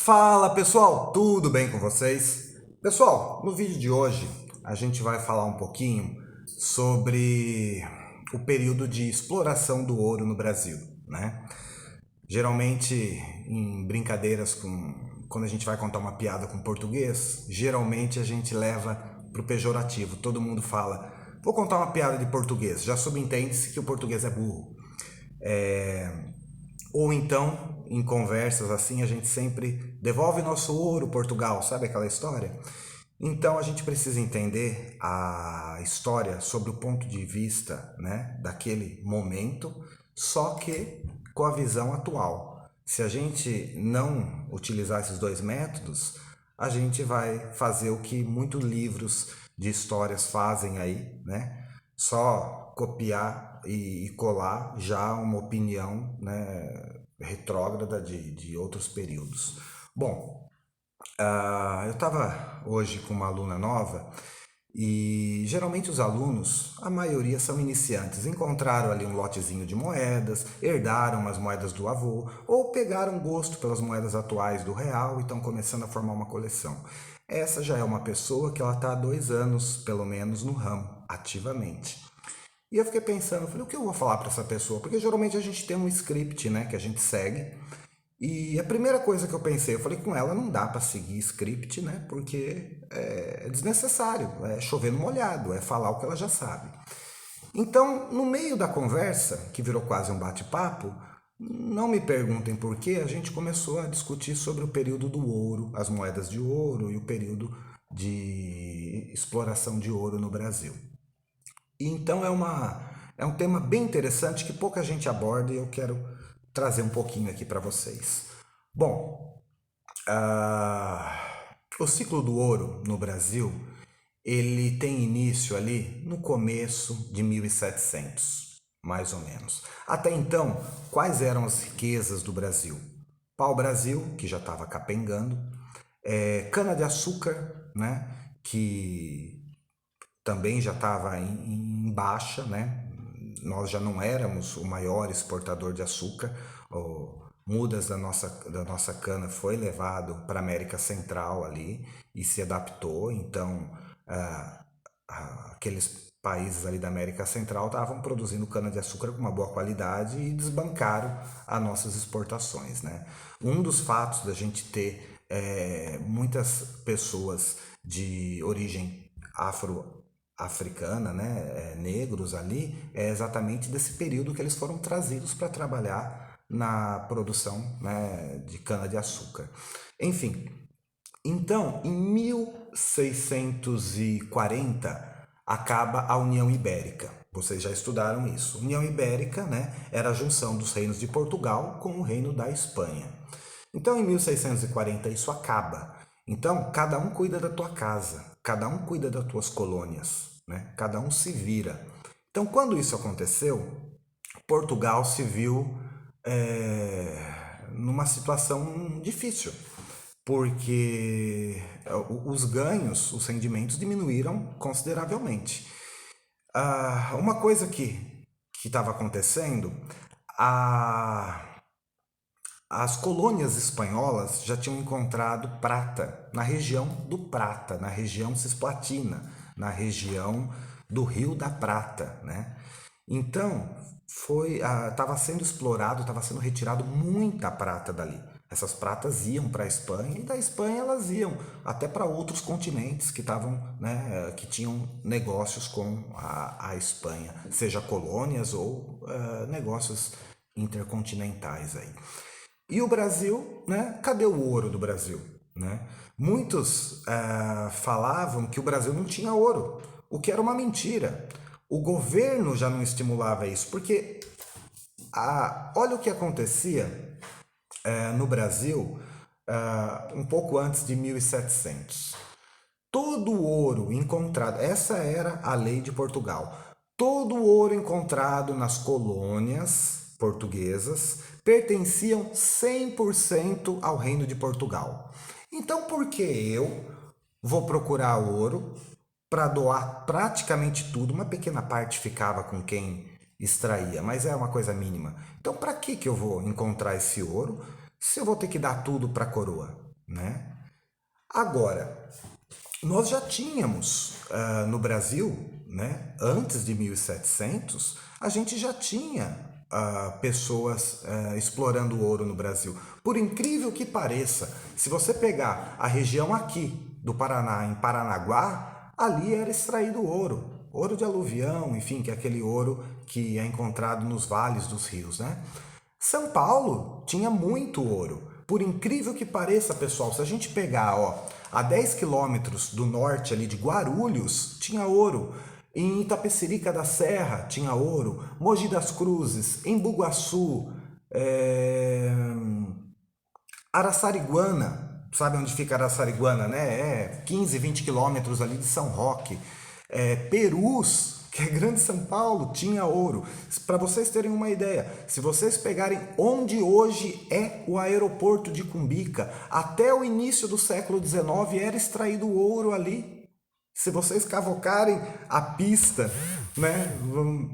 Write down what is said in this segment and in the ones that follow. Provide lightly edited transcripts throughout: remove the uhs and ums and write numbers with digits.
Fala pessoal, tudo bem com vocês? Pessoal, no vídeo de hoje a gente vai falar um pouquinho sobre o período de exploração do ouro no Brasil, né? Geralmente em brincadeiras quando a gente vai contar uma piada com português, geralmente a gente leva para o pejorativo. Todo mundo fala, vou contar uma piada de português, já subentende-se que o português é burro. Ou então, em conversas assim, a gente sempre devolve nosso ouro, Portugal, sabe aquela história? Então a gente precisa entender a história sobre o ponto de vista, né, daquele momento, só que com a visão atual. Se a gente não utilizar esses dois métodos, a gente vai fazer o que muitos livros de histórias fazem aí, né? Só copiar e colar já uma opinião, né, retrógrada de outros períodos. Bom, eu estava hoje com uma aluna nova e geralmente os alunos, a maioria são iniciantes, encontraram ali um lotezinho de moedas, herdaram as moedas do avô ou pegaram gosto pelas moedas atuais do real e estão começando a formar uma coleção. Essa já é uma pessoa que ela está há 2 anos, pelo menos, no ramo, ativamente. E eu fiquei pensando, falei, o que eu vou falar para essa pessoa? Porque geralmente a gente tem um script, né, que a gente segue. E a primeira coisa que eu pensei, eu falei com ela, não dá para seguir script, né? Porque é desnecessário, é chover no molhado, é falar o que ela já sabe. Então, no meio da conversa, que virou quase um bate-papo, não me perguntem por quê, a gente começou a discutir sobre o período do ouro, as moedas de ouro e o período de exploração de ouro no Brasil. E então é um tema bem interessante que pouca gente aborda e eu quero trazer um pouquinho aqui para vocês. Bom, o ciclo do ouro no Brasil, ele tem início ali no começo de 1700, mais ou menos. Até então, quais eram as riquezas do Brasil? Pau-brasil, que já estava capengando, cana-de-açúcar, né, que também já estava em baixa, né? Nós já não éramos o maior exportador de açúcar. Mudas da nossa cana foi levado para a América Central ali e se adaptou. Então, aqueles países ali da América Central estavam produzindo cana-de-açúcar com uma boa qualidade e desbancaram as nossas exportações, né? Um dos fatos da gente ter muitas pessoas de origem africana, né, negros ali, é exatamente desse período que eles foram trazidos para trabalhar na produção, né, de cana-de-açúcar. Enfim, então, em 1640 acaba a União Ibérica. Vocês já estudaram isso. União Ibérica, né, era a junção dos reinos de Portugal com o reino da Espanha. Então, em 1640 isso acaba. Então, cada um cuida da tua casa, cada um cuida das tuas colônias, né? Cada um se vira. Então, quando isso aconteceu, Portugal se viu numa situação difícil, porque os ganhos, os rendimentos diminuíram consideravelmente. Uma coisa que estava acontecendo, a as colônias espanholas já tinham encontrado prata na região do Prata, na região cisplatina, na região do Rio da Prata, né? Então, estava sendo explorado, estava sendo retirado muita prata dali. Essas pratas iam para a Espanha e da Espanha elas iam até para outros continentes que estavam, né, que tinham negócios com a Espanha, seja colônias ou negócios intercontinentais aí. E o Brasil, né? Cadê o ouro do Brasil? Né? Muitos falavam que o Brasil não tinha ouro, o que era uma mentira. O governo já não estimulava isso, porque olha o que acontecia no Brasil um pouco antes de 1700. Todo o ouro encontrado, essa era a lei de Portugal, todo o ouro encontrado nas colônias portuguesas pertenciam 100% ao Reino de Portugal. Então, por que eu vou procurar ouro para doar praticamente tudo? Uma pequena parte ficava com quem extraía, mas é uma coisa mínima. Então, para que eu vou encontrar esse ouro se eu vou ter que dar tudo para a coroa? né? Agora, nós já tínhamos no Brasil, né, antes de 1700, a gente já tinha pessoas explorando o ouro no Brasil. Por incrível que pareça, se você pegar a região aqui do Paraná, em Paranaguá, ali era extraído ouro. Ouro de aluvião, enfim, que é aquele ouro que é encontrado nos vales dos rios, né? São Paulo tinha muito ouro. Por incrível que pareça, pessoal, se a gente pegar, ó, a 10 quilômetros do norte ali de Guarulhos, tinha ouro. Em Itapecerica da Serra tinha ouro. Mogi das Cruzes, em Bugaçu, Araçariguana, sabe onde fica Araçariguana, né? É 15, 20 quilômetros ali de São Roque. Perus, que é Grande São Paulo, tinha ouro. Para vocês terem uma ideia, se vocês pegarem onde hoje é o aeroporto de Cumbica, até o início do século XIX era extraído ouro ali. Se vocês cavocarem a pista, né,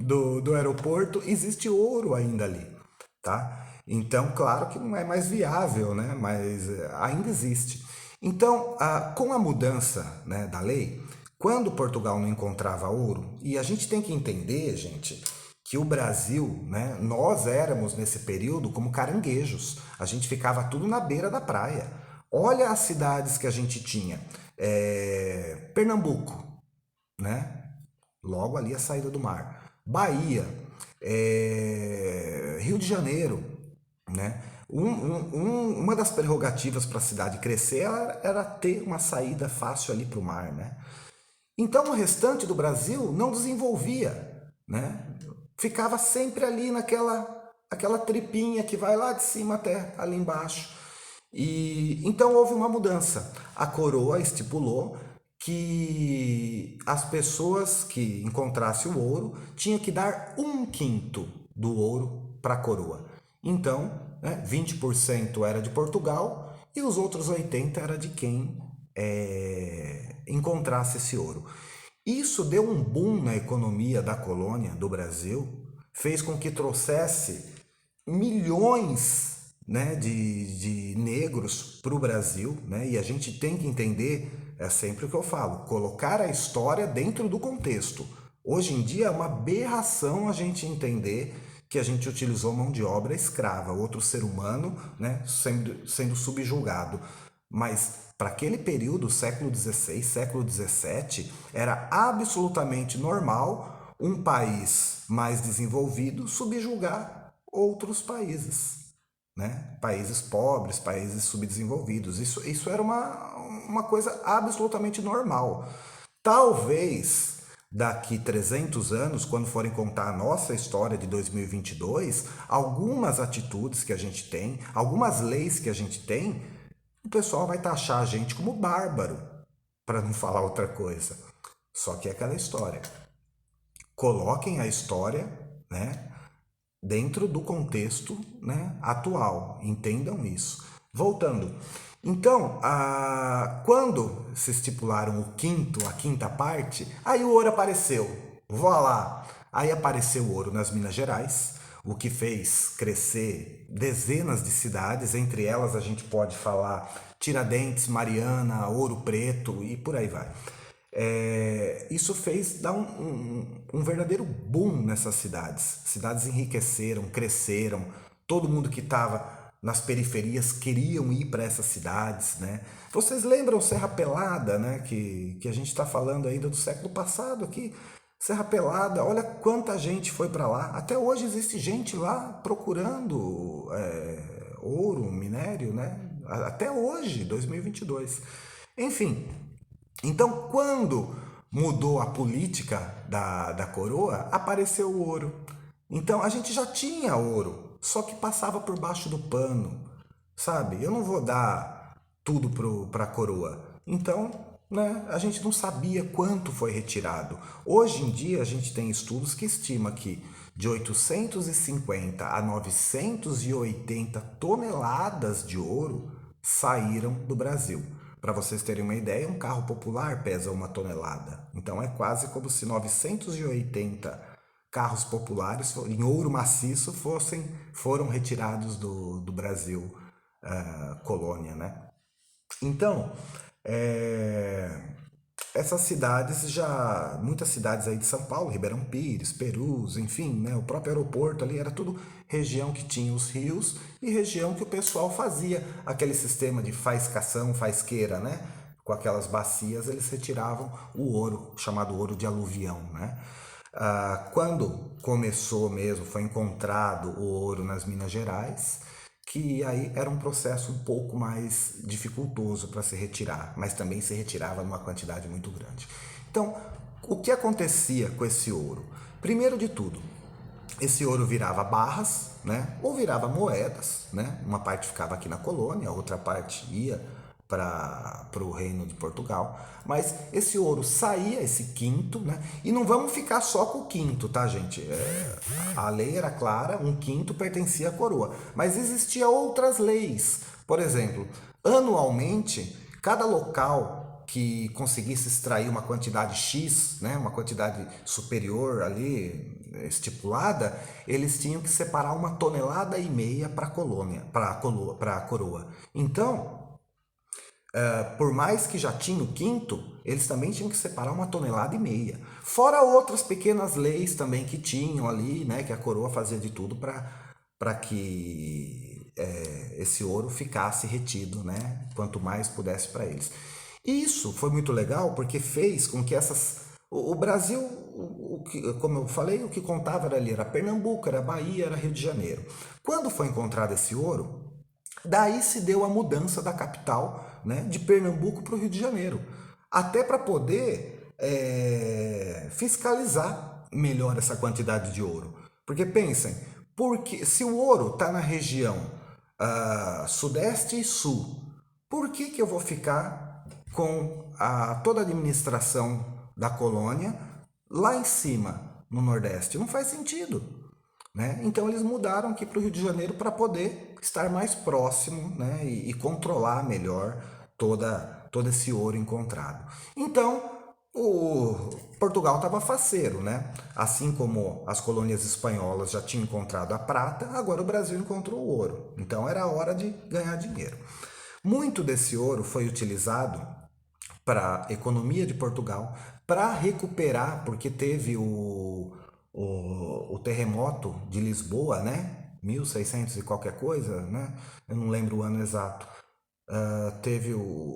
do aeroporto, existe ouro ainda ali, tá? Então, claro que não é mais viável, né, mas ainda existe. Então, com a mudança, né, da lei, quando Portugal não encontrava ouro, e a gente tem que entender, gente, que o Brasil, né, nós éramos nesse período como caranguejos. A gente ficava tudo na beira da praia. Olha as cidades que a gente tinha. Pernambuco, né? Logo ali a saída do mar. Bahia, Rio de Janeiro, né? Uma das prerrogativas para a cidade crescer era ter uma saída fácil ali para o mar, né? Então o restante do Brasil não desenvolvia, né? Ficava sempre ali aquela tripinha que vai lá de cima até ali embaixo. E então houve uma mudança. A coroa estipulou que as pessoas que encontrassem o ouro tinham que dar um quinto do ouro para a coroa. Então, né, 20% era de Portugal e os outros 80% era de quem encontrasse esse ouro. Isso deu um boom na economia da colônia do Brasil, fez com que trouxesse milhões, né, de negros para o Brasil, né, e a gente tem que entender, é sempre o que eu falo, colocar a história dentro do contexto. Hoje em dia é uma aberração a gente entender que a gente utilizou mão de obra escrava, outro ser humano, né, sendo subjugado. Mas para aquele período, século XVI, século XVII, era absolutamente normal um país mais desenvolvido subjugar outros países, né? Países pobres, países subdesenvolvidos. Isso era uma coisa absolutamente normal. Talvez daqui 300 anos, quando forem contar a nossa história de 2022, algumas atitudes que a gente tem, algumas leis que a gente tem, o pessoal vai taxar a gente como bárbaro, para não falar outra coisa. Só que é aquela história. Coloquem a história, né, dentro do contexto, né, atual. Entendam isso. Voltando. Então, quando se estipularam a quinta parte, aí o ouro apareceu. Vou lá. Aí apareceu o ouro nas Minas Gerais, o que fez crescer dezenas de cidades, entre elas a gente pode falar Tiradentes, Mariana, Ouro Preto e por aí vai. Isso fez dar um verdadeiro boom nessas cidades. Cidades enriqueceram, cresceram, todo mundo que estava nas periferias queriam ir para essas cidades, né? Vocês lembram Serra Pelada, né? Que a gente está falando ainda do século passado aqui. Serra Pelada, olha quanta gente foi para lá. Até hoje existe gente lá procurando ouro, minério, né? Até hoje, 2022. Enfim, então, quando mudou a política da coroa, apareceu o ouro. Então, a gente já tinha ouro, só que passava por baixo do pano, sabe? Eu não vou dar tudo para a coroa. Então, né, a gente não sabia quanto foi retirado. Hoje em dia, a gente tem estudos que estimam que de 850 a 980 toneladas de ouro saíram do Brasil. Para vocês terem uma ideia, um carro popular pesa 1 tonelada. Então é quase como se 980 carros populares em ouro maciço foram retirados do Brasil, colônia, né? Então, é, essas cidades já, muitas cidades aí de São Paulo, Ribeirão Pires, Perus, enfim, né, o próprio aeroporto ali era tudo região que tinha os rios e região que o pessoal fazia aquele sistema de faiscação, faisqueira, né? Com aquelas bacias eles retiravam o ouro, chamado ouro de aluvião, né? Quando começou mesmo, foi encontrado o ouro nas Minas Gerais, que aí era um processo um pouco mais dificultoso para se retirar, mas também se retirava numa quantidade muito grande. Então, o que acontecia com esse ouro? Primeiro de tudo, esse ouro virava barras, né? Ou virava moedas, né? Uma parte ficava aqui na colônia, a outra parte ia para o reino de Portugal. Mas esse ouro saía, esse quinto, né? E não vamos ficar só com o quinto, tá, gente? A lei era clara, um quinto pertencia à coroa. Mas existiam outras leis. Por exemplo, anualmente, cada local que conseguisse extrair uma quantidade X, né, uma quantidade superior ali estipulada, eles tinham que separar 1,5 toneladas para a colônia, para a coroa. Então, por mais que já tinha o quinto, eles também tinham que separar 1,5 toneladas. Fora outras pequenas leis também que tinham ali, né, que a coroa fazia de tudo para que esse ouro ficasse retido, né, quanto mais pudesse para eles. E isso foi muito legal porque fez com que essas o Brasil, como eu falei, o que contava era ali, era Pernambuco, era Bahia, era Rio de Janeiro. Quando foi encontrado esse ouro, daí se deu a mudança da capital, né, de Pernambuco para o Rio de Janeiro, até para poder fiscalizar melhor essa quantidade de ouro. Porque pensem, porque se o ouro está na região sudeste e sul, por que eu vou ficar com toda a administração da colônia lá em cima, no Nordeste? Não faz sentido. Né? Então eles mudaram aqui para o Rio de Janeiro para poder estar mais próximo, né? E controlar melhor todo esse ouro encontrado. Então o Portugal estava faceiro, né? Assim como as colônias espanholas já tinham encontrado a prata, agora o Brasil encontrou o ouro. Então era a hora de ganhar dinheiro. Muito desse ouro foi utilizado para a economia de Portugal, para recuperar, porque teve o terremoto de Lisboa, né? 1600 e qualquer coisa, né? Eu não lembro o ano exato. Teve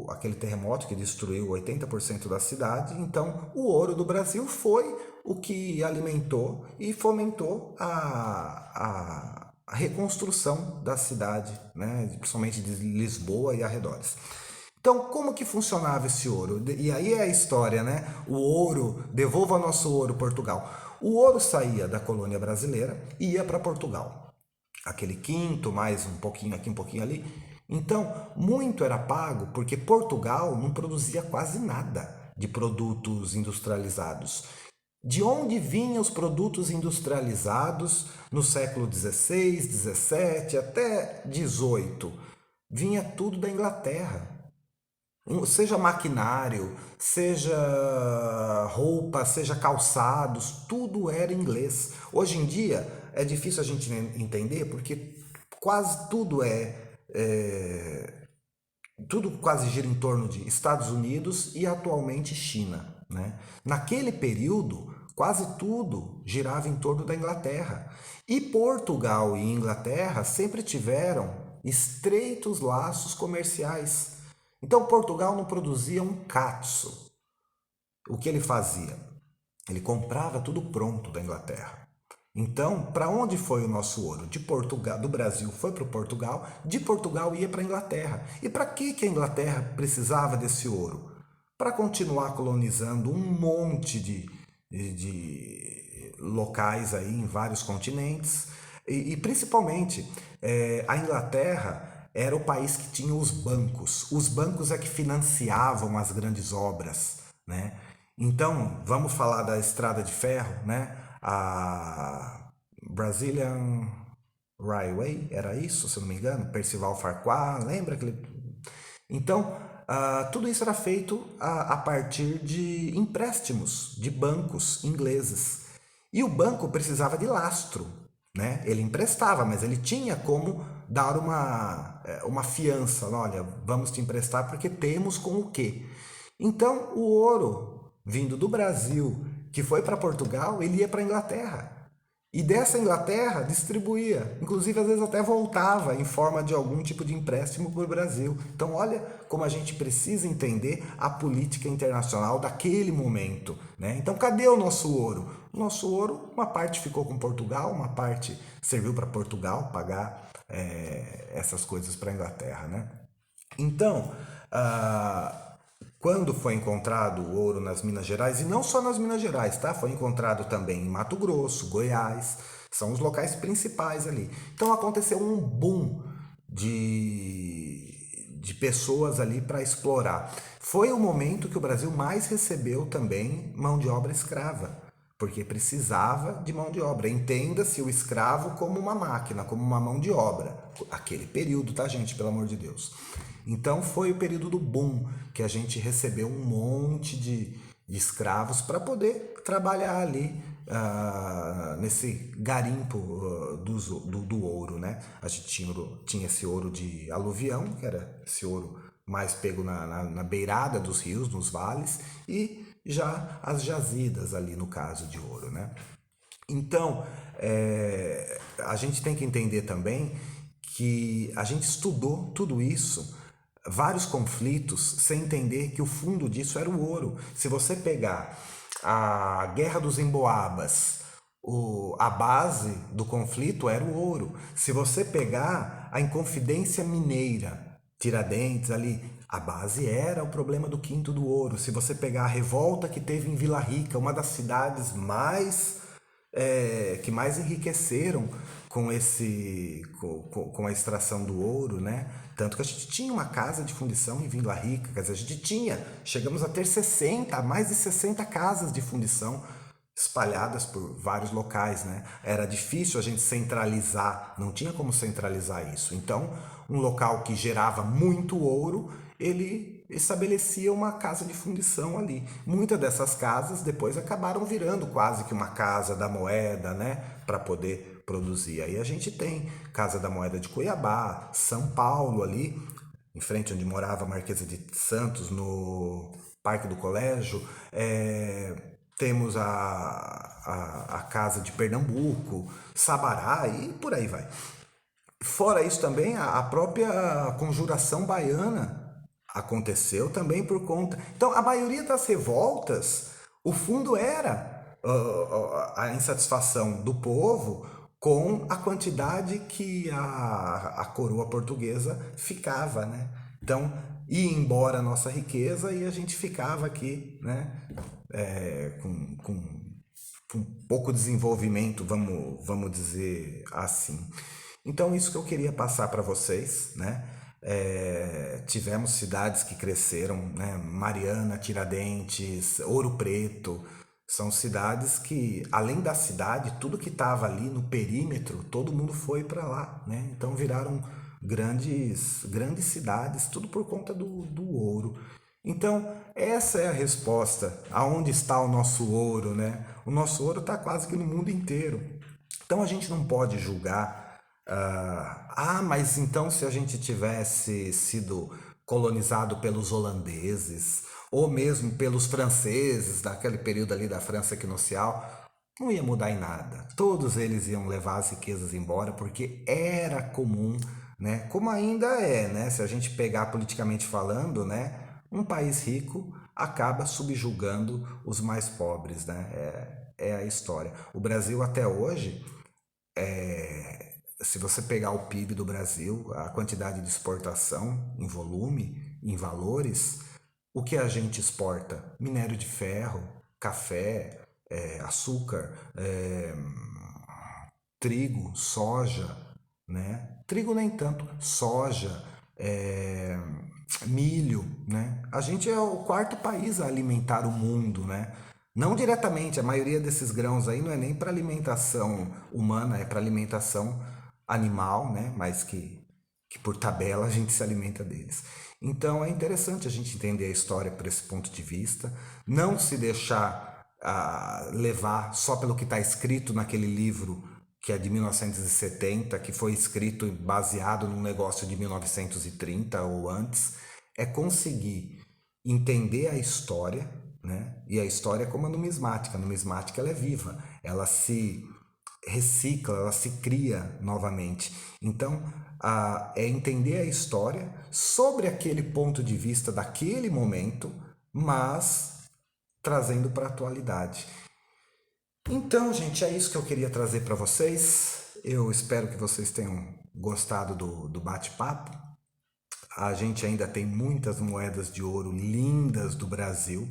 aquele terremoto que destruiu 80% da cidade, então o ouro do Brasil foi o que alimentou e fomentou a reconstrução da cidade, né? Principalmente de Lisboa e arredores. Então, como que funcionava esse ouro? E aí é a história, né? O ouro, devolva nosso ouro, Portugal. O ouro saía da colônia brasileira e ia para Portugal. Aquele quinto, mais um pouquinho aqui, um pouquinho ali. Então, muito era pago porque Portugal não produzia quase nada de produtos industrializados. De onde vinham os produtos industrializados no século XVI, XVII até XVIII? Vinha tudo da Inglaterra. Seja maquinário, seja roupa, seja calçados, tudo era inglês. Hoje em dia é difícil a gente entender porque quase tudo tudo quase gira em torno de Estados Unidos e atualmente China, né? Naquele período, quase tudo girava em torno da Inglaterra. E Portugal e Inglaterra sempre tiveram estreitos laços comerciais. Então Portugal não produzia um catso. O que ele fazia? Ele comprava tudo pronto da Inglaterra. Então, para onde foi o nosso ouro? De Portugal, do Brasil foi para o Portugal, de Portugal ia para a Inglaterra. E para que a Inglaterra precisava desse ouro? Para continuar colonizando um monte de locais aí em vários continentes e principalmente a Inglaterra era o país que tinha os bancos. Os bancos é que financiavam as grandes obras, né? Então, vamos falar da Estrada de Ferro, né? A Brazilian Railway, era isso, se eu não me engano? Percival Farquhar, lembra aquele... Então, tudo isso era feito a partir de empréstimos de bancos ingleses. E o banco precisava de lastro, né? Ele emprestava, mas ele tinha como dar uma fiança, olha, vamos te emprestar porque temos com o quê? Então, o ouro vindo do Brasil, que foi para Portugal, ele ia para a Inglaterra. E dessa Inglaterra distribuía, inclusive às vezes até voltava em forma de algum tipo de empréstimo para o Brasil. Então olha como a gente precisa entender a política internacional daquele momento, né? Então cadê o nosso ouro? O nosso ouro, uma parte ficou com Portugal, uma parte serviu para Portugal pagar essas coisas para a Inglaterra, né? Então, quando foi encontrado o ouro nas Minas Gerais, e não só nas Minas Gerais, tá? Foi encontrado também em Mato Grosso, Goiás, são os locais principais ali. Então aconteceu um boom de pessoas ali para explorar. Foi o momento que o Brasil mais recebeu também mão de obra escrava, porque precisava de mão de obra. Entenda-se o escravo como uma máquina, como uma mão de obra. Aquele período, tá, gente? Pelo amor de Deus. Então foi o período do boom, que a gente recebeu um monte de escravos para poder trabalhar ali nesse garimpo do ouro, né? A gente tinha esse ouro de aluvião, que era esse ouro mais pego na beirada dos rios, nos vales, e já as jazidas ali no caso de ouro, né? Então, a gente tem que entender também que a gente estudou tudo isso, vários conflitos, sem entender que o fundo disso era o ouro. Se você pegar a Guerra dos Emboabas, a base do conflito era o ouro. Se você pegar a Inconfidência Mineira, Tiradentes ali, a base era o problema do quinto do ouro. Se você pegar a revolta que teve em Vila Rica, uma das cidades que mais enriqueceram com a extração do ouro, né? Tanto que a gente tinha uma casa de fundição em Vila Rica, quer dizer, a gente chegamos a ter mais de 60 casas de fundição espalhadas por vários locais, né? Era difícil a gente centralizar, não tinha como centralizar isso. Então, um local que gerava muito ouro, ele estabelecia uma casa de fundição ali. Muitas dessas casas depois acabaram virando quase que uma casa da moeda, né? Para poder produzir. Aí a gente tem Casa da Moeda de Cuiabá, São Paulo ali, em frente onde morava a Marquesa de Santos, no Parque do Colégio. Temos a Casa de Pernambuco, Sabará e por aí vai. Fora isso também, a própria Conjuração Baiana aconteceu também por conta. Então, a maioria das revoltas, o fundo era a insatisfação do povo com a quantidade que a coroa portuguesa ficava, né? Então, ia embora a nossa riqueza e a gente ficava aqui, né? Com pouco desenvolvimento, vamos dizer assim. Então, isso que eu queria passar para vocês, né? Tivemos cidades que cresceram, né? Mariana, Tiradentes, Ouro Preto, são cidades que, além da cidade, tudo que estava ali no perímetro, todo mundo foi para lá, né? Então viraram grandes cidades, tudo por conta do ouro. Então, essa é a resposta. Aonde está o nosso ouro, né? O nosso ouro está quase que no mundo inteiro. Então a gente não pode julgar. Mas então se a gente tivesse sido colonizado pelos holandeses ou mesmo pelos franceses, daquele período ali da França equinocial, não ia mudar em nada. Todos eles iam levar as riquezas embora porque era comum, né? Como ainda é, né? Se a gente pegar politicamente falando, né? Um país rico acaba subjugando os mais pobres, né? É a história. O Brasil até hoje, se você pegar o PIB do Brasil, a quantidade de exportação em volume, em valores, o que a gente exporta? Minério de ferro, café, açúcar, trigo, soja, né? Trigo nem tanto, soja, milho, né? A gente é o quarto país a alimentar o mundo, né? Não diretamente, a maioria desses grãos aí não é nem para alimentação humana, é para alimentação animal, né? Mas que por tabela a gente se alimenta deles. Então é interessante a gente entender a história por esse ponto de vista, não se deixar levar só pelo que está escrito naquele livro que é de 1970, que foi escrito baseado num negócio de 1930 ou antes, é conseguir entender a história, né? E a história é como a numismática. A numismática ela é viva, ela se recicla, ela se cria novamente. Então, é entender a história sobre aquele ponto de vista daquele momento, mas trazendo para a atualidade. Então, gente, é isso que eu queria trazer para vocês. Eu espero que vocês tenham gostado do bate-papo. A gente ainda tem muitas moedas de ouro lindas do Brasil.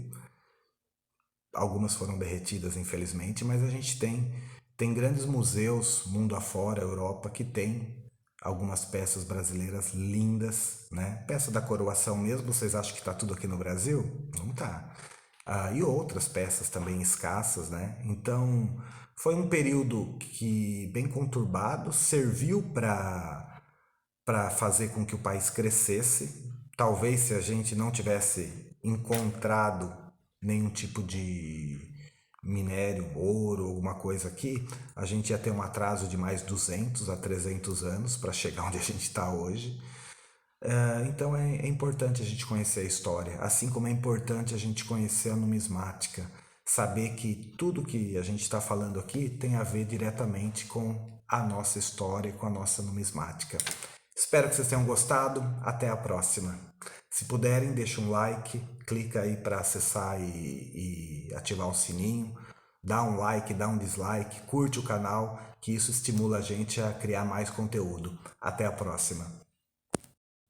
Algumas foram derretidas, infelizmente, mas a gente tem grandes museus mundo afora, Europa, que tem algumas peças brasileiras lindas, né? Peça da coroação mesmo, vocês acham que está tudo aqui no Brasil? Não tá. E outras peças também escassas, né? Então, foi um período que bem conturbado, serviu para fazer com que o país crescesse. Talvez se a gente não tivesse encontrado nenhum tipo de minério, ouro, alguma coisa aqui, a gente ia ter um atraso de mais 200 a 300 anos para chegar onde a gente está hoje. Então é importante a gente conhecer a história, assim como é importante a gente conhecer a numismática, saber que tudo que a gente está falando aqui tem a ver diretamente com a nossa história e com a nossa numismática. Espero que vocês tenham gostado. Até a próxima. Se puderem, deixa um like, clica aí para acessar e ativar o sininho. Dá um like, dá um dislike, curte o canal, que isso estimula a gente a criar mais conteúdo. Até a próxima.